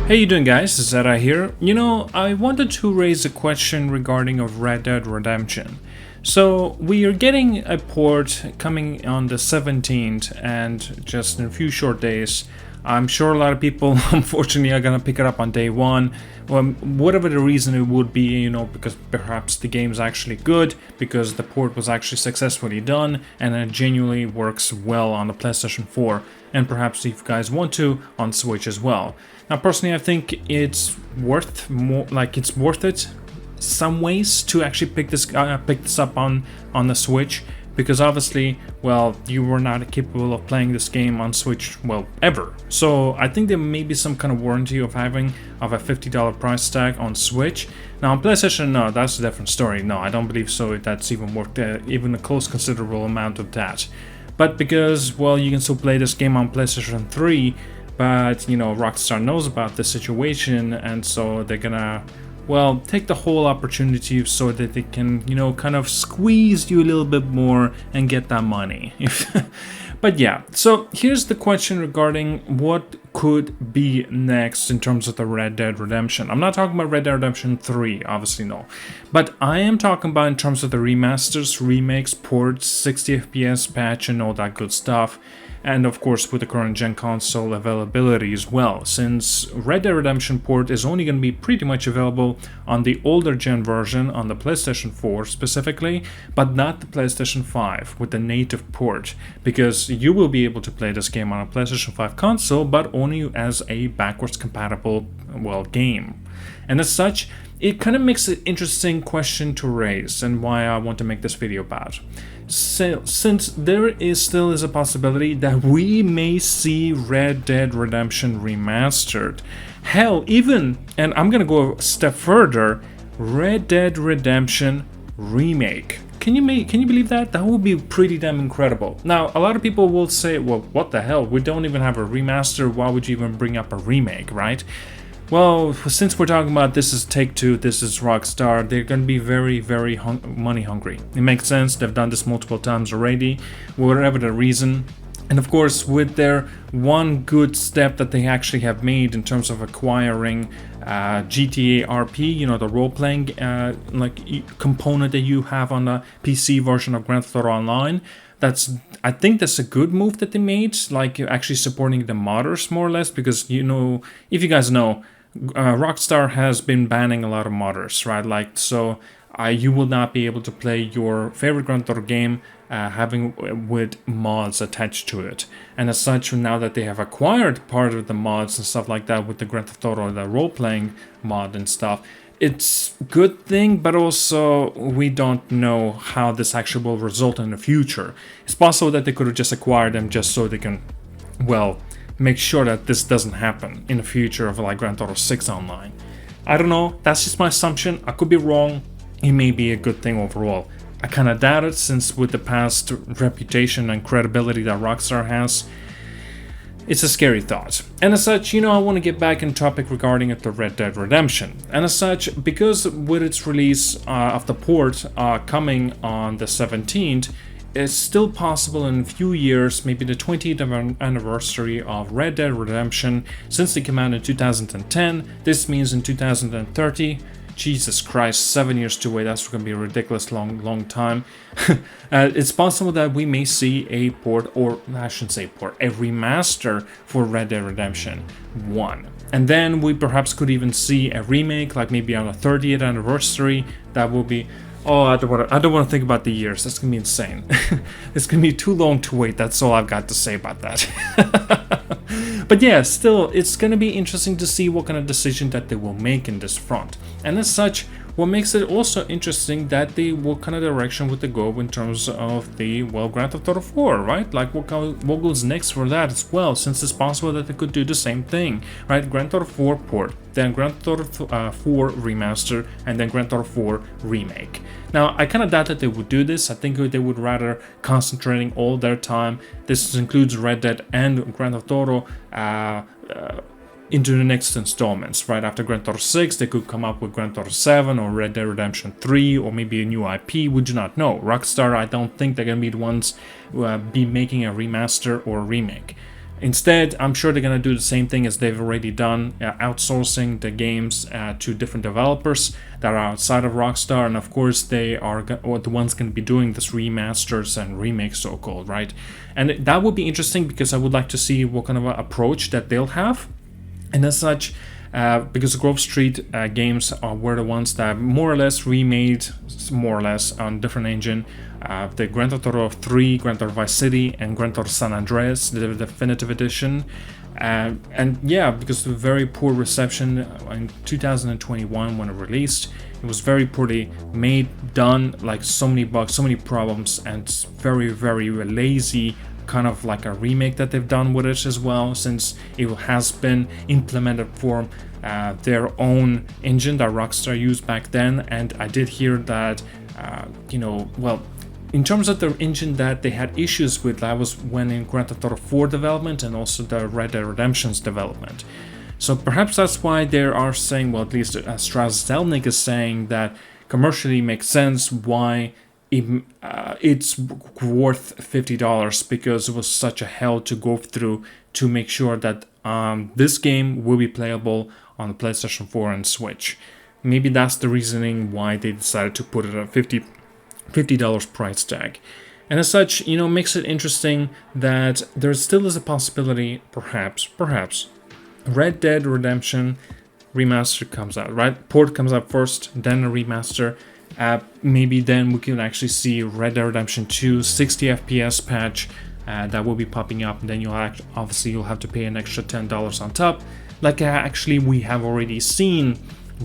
Hey, you doing, guys? ZedEye here. You know, I wanted to raise a question regarding of Red Dead Redemption. So we are getting a port coming on the 17th, and just in a few short days. I'm sure a lot of people, unfortunately, are gonna pick it up on day one. Well, whatever the reason it would be, you know, because perhaps the game's actually good, because the port was actually successfully done, and it genuinely works well on the PlayStation 4, and perhaps if you guys want to, on Switch as well. Now, personally, I think it's worth it some ways to actually pick this up on the Switch, because obviously, well, you were not capable of playing this game on Switch, well, ever. So I think there may be some kind of warranty of having a $50 price tag on Switch. Now on PlayStation, no, that's a different story. No, I don't believe so. That's even worth even a close considerable amount of that. But because, well, you can still play this game on PlayStation 3, but, you know, Rockstar knows about the situation, and so they're gonna, well, take the whole opportunity so that they can, you know, kind of squeeze you a little bit more and get that money. But yeah, so here's the question regarding what could be next in terms of the Red Dead Redemption. I'm not talking about Red Dead Redemption 3, obviously no. But I am talking about in terms of the remasters, remakes, ports, 60 FPS patch and all that good stuff. And of course with the current gen console availability as well, since Red Dead Redemption port is only going to be pretty much available on the older gen version, on the PlayStation 4 specifically, but not the PlayStation 5 with the native port, because you will be able to play this game on a PlayStation 5 console, but only as a backwards compatible, well, game. And as such, it kind of makes an interesting question to raise, and why I want to make this video about. So, since there still is a possibility that we may see Red Dead Redemption remastered. Hell, even, and I'm gonna go a step further, Red Dead Redemption remake. Can you believe that? That would be pretty damn incredible. Now, a lot of people will say, well, what the hell? We don't even have a remaster. Why would you even bring up a remake, right? Well, since we're talking about this is Take-Two, this is Rockstar, they're going to be very, very money hungry. It makes sense, they've done this multiple times already, whatever the reason. And of course, with their one good step that they actually have made in terms of acquiring GTA RP, you know, the role-playing component that you have on the PC version of Grand Theft Auto Online, I think that's a good move that they made, like actually supporting the modders more or less, because, you know, if you guys know, Rockstar has been banning a lot of modders, right? Like, so you will not be able to play your favorite Grand Theft Auto game with mods attached to it. And as such, now that they have acquired part of the mods and stuff like that with the Grand Theft Auto, the role-playing mod and stuff, it's a good thing, but also we don't know how this actually will result in the future. It's possible that they could have just acquired them just so they can, well, make sure that this doesn't happen in the future of like Grand Theft Auto 6 Online. I don't know, that's just my assumption. I could be wrong. It may be a good thing overall. I kind of doubt it, since with the past reputation and credibility that Rockstar has, it's a scary thought. And as such, you know, I want to get back in topic regarding the Red Dead Redemption. And as such, because with its release of the port coming on the 17th, it's still possible in a few years, maybe the 20th anniversary of Red Dead Redemption, since they came out in 2010. This means in 2030. Jesus Christ, 7 years to wait, that's going to be a ridiculous long time. It's possible that we may see a port, or I shouldn't say port, a remaster for Red Dead Redemption 1. And then we perhaps could even see a remake, like maybe on the 30th anniversary. That will be, oh, I don't want to think about the years, that's going to be insane. It's going to be too long to wait, that's all I've got to say about that. But yeah, still, it's going to be interesting to see what kind of decision that they will make in this front. And as such, what makes it also interesting that what kind of direction would they go in terms of the, well, Grand Theft Auto 4, right? Like what goes next for that as well, since it's possible that they could do the same thing, right? Grand Theft Auto 4 port, then Grand Theft Auto 4 remaster, and then Grand Theft Auto 4 remake. Now, I kind of doubt that they would do this. I think they would rather concentrating all their time. This includes Red Dead and Grand Theft Auto into the next installments, right? After Grand Theft Auto 6, they could come up with Grand Theft Auto 7 or Red Dead Redemption 3 or maybe a new IP, we do not know. Rockstar, I don't think they're going to be the ones who be making a remaster or a remake. Instead, I'm sure they're going to do the same thing as they've already done, outsourcing the games to different developers that are outside of Rockstar. And of course, they are the ones going to be doing this remasters and remakes, so-called, right? And that would be interesting because I would like to see what kind of approach that they'll have. And as such, because the Grove Street games were the ones that more or less remade, more or less, on different engine, the Grand Theft Auto 3, Grand Theft Auto Vice City, and Grand Theft Auto San Andreas, the definitive edition. And yeah, because of the very poor reception in 2021 when it released, it was very poorly made, done, like so many bugs, so many problems, and very, very lazy, kind of like a remake that they've done with it as well, since it has been implemented for their own engine that Rockstar used back then. And I did hear that, in terms of the engine that they had issues with, that was when in Grand Theft Auto 4 development and also the Red Dead Redemption's development. So perhaps that's why they are saying, well, at least Strauss Zelnick is saying that commercially makes sense why it's worth $50, because it was such a hell to go through to make sure that this game will be playable on the PlayStation 4 and Switch. Maybe that's the reasoning why they decided to put it at $50 price tag. And as such, makes it interesting that there still is a possibility, perhaps, Red Dead Redemption Remaster comes out, right? Port comes out first, then a remaster. Maybe then we can actually see Red Dead Redemption 2 60 FPS patch that will be popping up, and then you'll have to pay an extra $10 on top, like actually we have already seen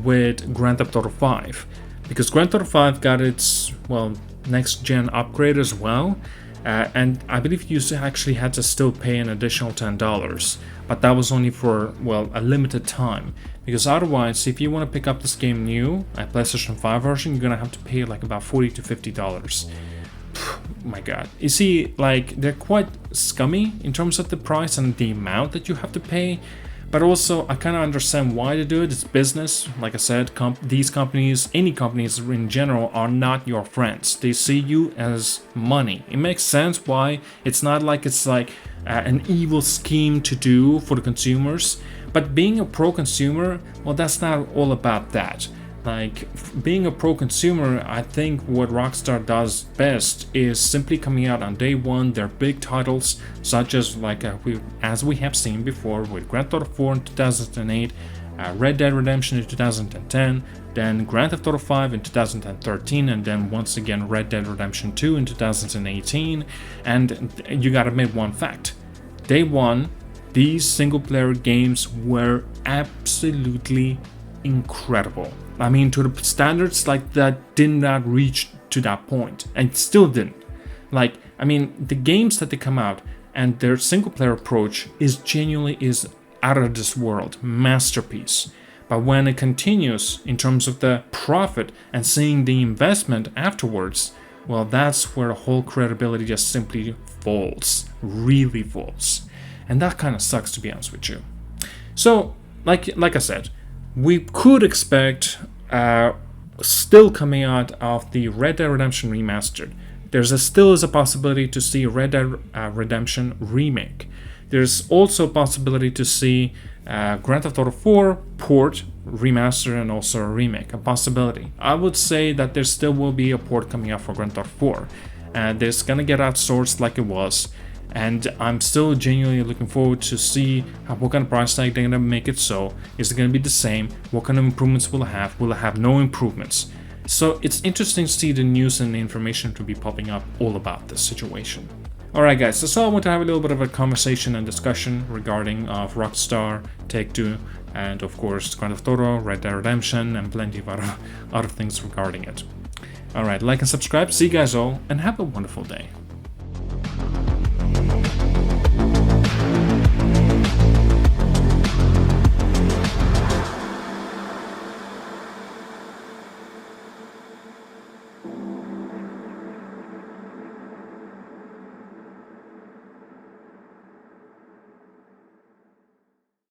with Grand Theft Auto 5, because Grand Theft Auto 5 got its next gen upgrade as well, and I believe you actually had to still pay an additional $10, but that was only for a limited time. Because otherwise, if you want to pick up this game new, a PlayStation 5 version, you're going to have to pay like about $40 to $50. My god. You see, like, they're quite scummy in terms of the price and the amount that you have to pay. But also, I kind of understand why they do it. It's business. Like I said, these companies, any companies in general, are not your friends. They see you as money. It makes sense why. It's not like it's like an evil scheme to do for the consumers. But being a pro-consumer, well, that's not all about that. Like, being a pro-consumer, I think what Rockstar does best is simply coming out on day one, their big titles, such as as we have seen before with Grand Theft Auto 4 in 2008, Red Dead Redemption in 2010, then Grand Theft Auto 5 in 2013, and then once again Red Dead Redemption 2 in 2018. And you gotta admit one fact. Day one, these single-player games were absolutely incredible. I mean, to the standards like that did not reach to that point, and still didn't. Like, I mean, the games that they come out and their single-player approach is out of this world, masterpiece. But when it continues in terms of the profit and seeing the investment afterwards, well, that's where the whole credibility just simply falls, really falls. And that kind of sucks, to be honest with you. So, like I said, we could expect still coming out of the Red Dead Redemption Remastered. Still is a possibility to see Red Dead Redemption Remake. There's also a possibility to see Grand Theft Auto 4 port, remaster, and also a remake. A possibility. I would say that there still will be a port coming out for Grand Theft Auto 4. There's gonna get outsourced like it was. And I'm still genuinely looking forward to see what kind of price tag they're gonna make it so. Is it gonna be the same? What kind of improvements will it have? Will it have no improvements? So it's interesting to see the news and the information to be popping up all about this situation. Alright guys, so I want to have a little bit of a conversation and discussion regarding of Rockstar, Take-Two, and of course Grand Theft Auto, Red Dead Redemption, and plenty of other things regarding it. Alright, like and subscribe, see you guys all, and have a wonderful day.